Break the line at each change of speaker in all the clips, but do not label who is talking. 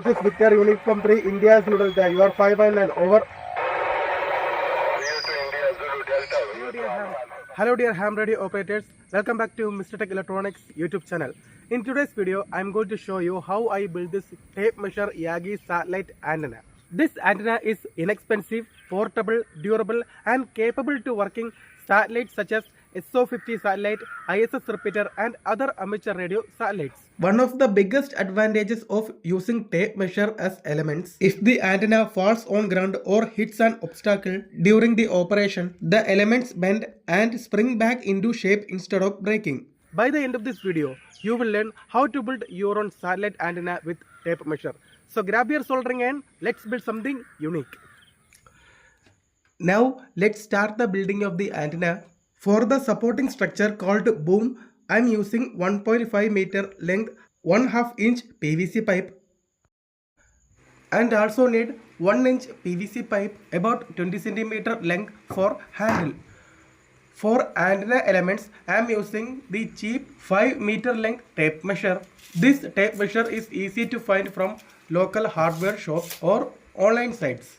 This is Victor Uniform 3, India's Noodle Day. You are 5 over. Hello dear ham radio operators. Welcome back to Mr. Tech Electronics YouTube channel. In today's video, I am going to show you how I built this tape measure Yagi satellite antenna. This antenna is inexpensive, portable, durable and capable to working satellites such as SO50 satellite, ISS repeater and other amateur radio satellites. One of the biggest advantages of using tape measure as elements, if the antenna falls on ground or hits an obstacle during the operation, the elements bend and spring back into shape instead of breaking. By the end of this video, you will learn how to build your own satellite antenna with tape measure. So grab your soldering and let's build something unique. Now let's start the building of the antenna. For the supporting structure called boom, I am using 1.5 meter length 1/2 inch PVC pipe and also need 1 inch PVC pipe about 20 centimeter length for handle. For antenna elements, I am using the cheap 5 meter length tape measure. This tape measure is easy to find from local hardware shops or online sites.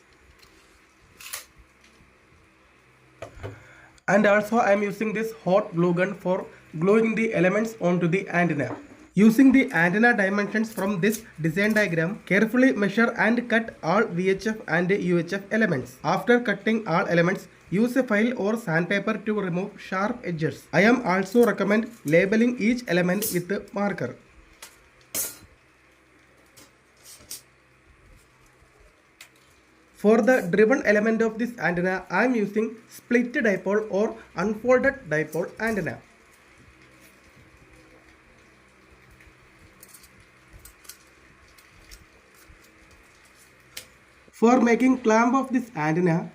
And also I am using this hot glue gun for gluing the elements onto the antenna. Using the antenna dimensions from this design diagram, carefully measure and cut all VHF and UHF elements. After cutting all elements, use a file or sandpaper to remove sharp edges. I am also recommend labeling each element with a marker. For the driven element of this antenna, I am using split dipole or unfolded dipole antenna. For making clamp of this antenna,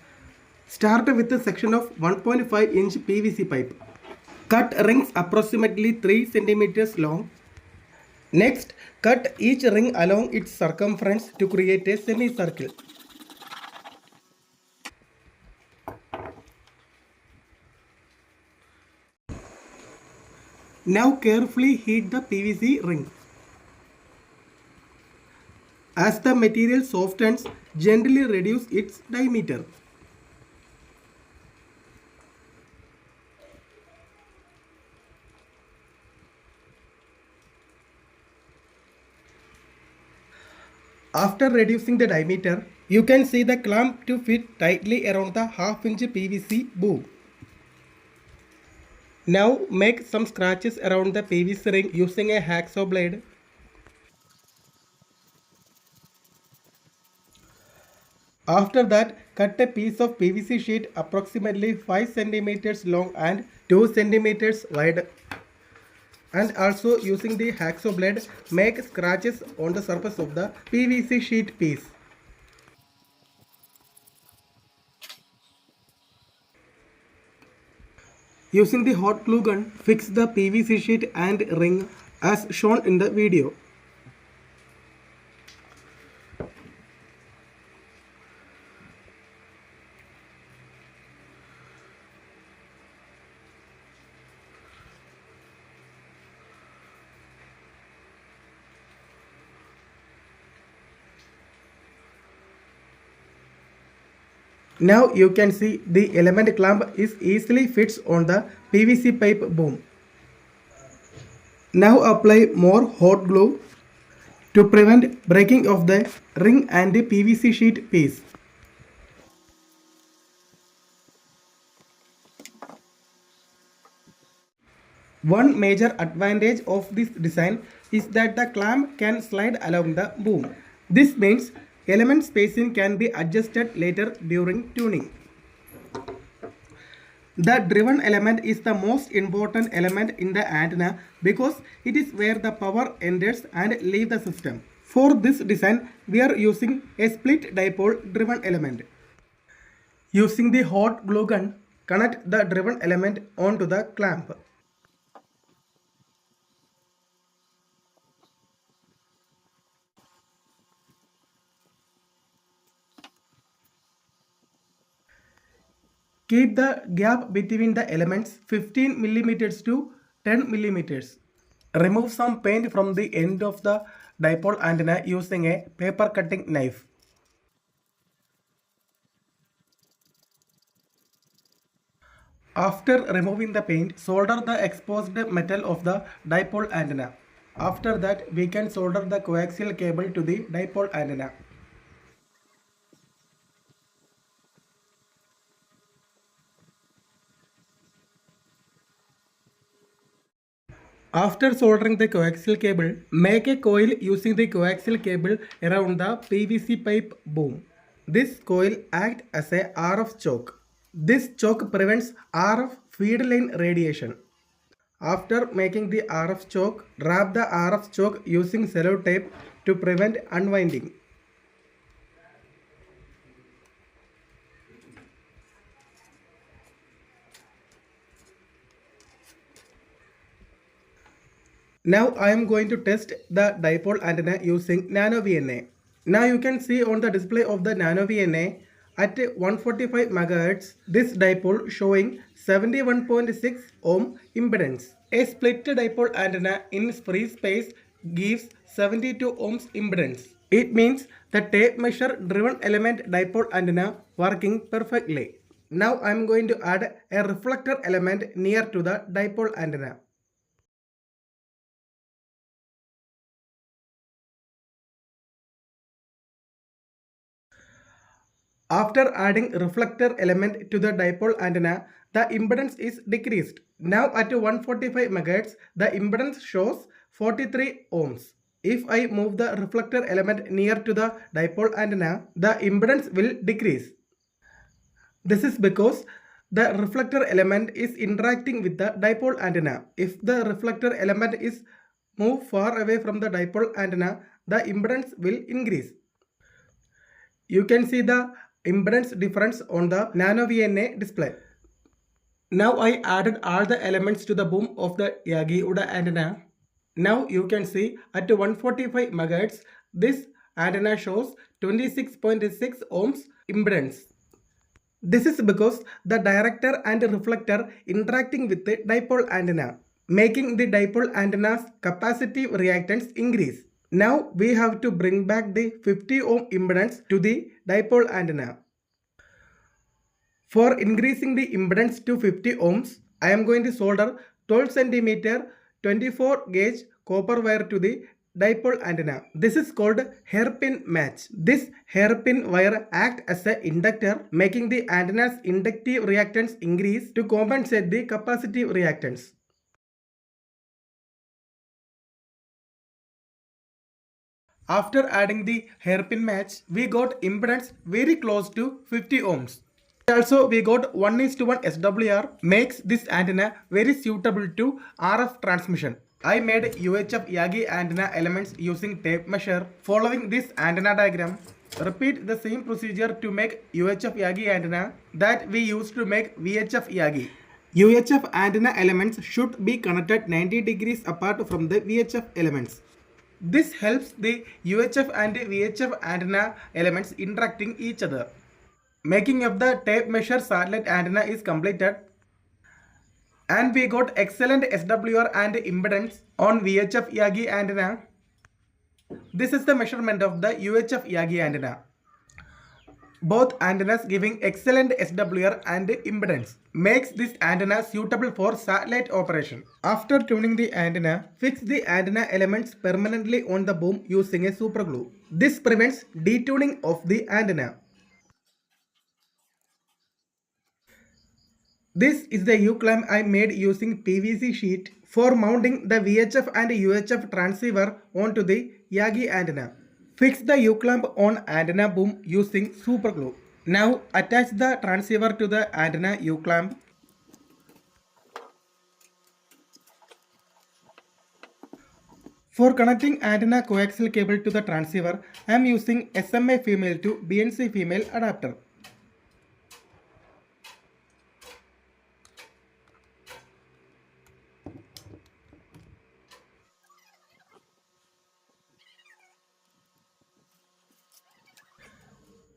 start with a section of 1.5 inch PVC pipe. Cut rings approximately 3 cm long. Next, cut each ring along its circumference to create a semicircle. Now carefully heat the PVC ring. As the material softens, gently reduce its diameter. After reducing the diameter, you can see the clamp to fit tightly around the 1/2 inch PVC boom. Now make some scratches around the PVC ring using a hacksaw blade. After that, cut a piece of PVC sheet approximately 5 cm long and 2 cm wide. And also using the hacksaw blade, make scratches on the surface of the PVC sheet piece. Using the hot glue gun, fix the PVC sheet and ring as shown in the video. Now you can see the element clamp is easily fits on the PVC pipe boom. Now apply more hot glue to prevent breaking of the ring and the PVC sheet piece. One major advantage of this design is that the clamp can slide along the boom. This means element spacing can be adjusted later during tuning. The driven element is the most important element in the antenna because it is where the power enters and leaves the system. For this design, we are using a split dipole driven element. Using the hot glue gun, connect the driven element onto the clamp. Keep the gap between the elements 15 mm to 10 mm. Remove some paint from the end of the dipole antenna using a paper cutting knife. After removing the paint, solder the exposed metal of the dipole antenna. After that, we can solder the coaxial cable to the dipole antenna. After soldering the coaxial cable, make a coil using the coaxial cable around the PVC pipe boom. This coil acts as a RF choke. This choke prevents RF feed line radiation. After making the RF choke, wrap the RF choke using cello tape to prevent unwinding. Now I am going to test the dipole antenna using Nano VNA. Now you can see on the display of the Nano VNA at 145 MHz this dipole showing 71.6 ohm impedance. A split dipole antenna in free space gives 72 ohms impedance. It means the tape measure driven element dipole antenna working perfectly. Now I am going to add a reflector element near to the dipole antenna. After adding reflector element to the dipole antenna, the impedance is decreased. Now at 145 MHz, the impedance shows 43 ohms. If I move the reflector element near to the dipole antenna, the impedance will decrease. This is because the reflector element is interacting with the dipole antenna. If the reflector element is moved far away from the dipole antenna, the impedance will increase. You can see the impedance difference on the Nano VNA display. Now I added all the elements to the boom of the Yagi Uda antenna. Now you can see at 145 MHz this antenna shows 26.6 ohms impedance. This is because the director and reflector interacting with the dipole antenna, making the dipole antenna's capacitive reactance increase. Now we have to bring back the 50 ohm impedance to the dipole antenna. For increasing the impedance to 50 ohms, I am going to solder 12 cm 24 gauge copper wire to the dipole antenna. This is called hairpin match. This hairpin wire acts as an inductor, making the antenna's inductive reactance increase to compensate the capacitive reactance. After adding the hairpin match, we got impedance very close to 50 ohms. Also, we got 1:1 SWR, makes this antenna very suitable to RF transmission. I made UHF Yagi antenna elements using tape measure. Following this antenna diagram, repeat the same procedure to make UHF Yagi antenna that we used to make VHF Yagi. UHF antenna elements should be connected 90 degrees apart from the VHF elements. This helps the UHF and VHF antenna elements interacting each other. Making of the tape measure satellite antenna is completed, and we got excellent SWR and impedance on VHF Yagi antenna. This is the measurement of the UHF Yagi antenna. Both antennas giving excellent SWR and impedance makes this antenna suitable for satellite operation. After tuning the antenna, fix the antenna elements permanently on the boom using a super glue. This prevents detuning of the antenna. This is the U-clamp I made using PVC sheet for mounting the VHF and UHF transceiver onto the Yagi antenna. Fix the U-clamp on antenna boom using super glue. Now attach the transceiver to the antenna U-clamp. For connecting antenna coaxial cable to the transceiver, I am using SMA female to BNC female adapter.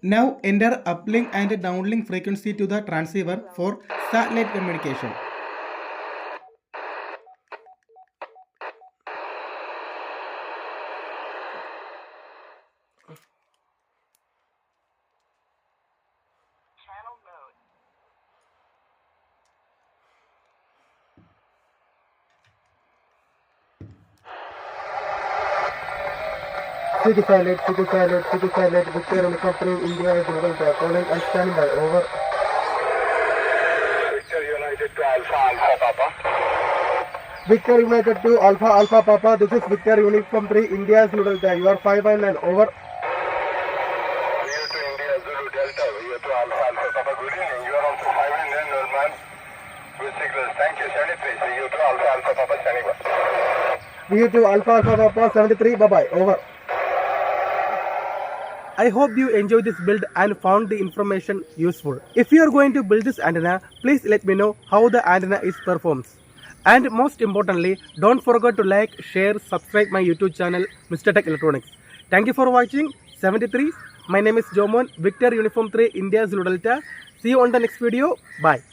Now enter uplink and downlink frequency to the transceiver for satellite communication. City Silent, Victor Uniform 3, India is Global Delta. Calling and standing by, over.
Victor United to Alpha Papa.
Victor United to Alpha Papa, this is Victor Uniform 3, India is Global Delta. You are 519, over.
VU to India Zulu Delta, VU to Alpha Papa. Good evening, you are also 519, old man. Good signals, thank you. 73, VU to Alpha Papa, standing by.
VU to Alpha Papa 73, bye-bye, over. I hope you enjoyed this build and found the information useful. If you are going to build this antenna, please let me know how the antenna is performs. And most importantly, don't forget to like, share, subscribe my YouTube channel, Mr. Tech Electronics. Thank you for watching. 73. My name is Jomon, Victor Uniform 3, India Zulu Delta. See you on the next video. Bye.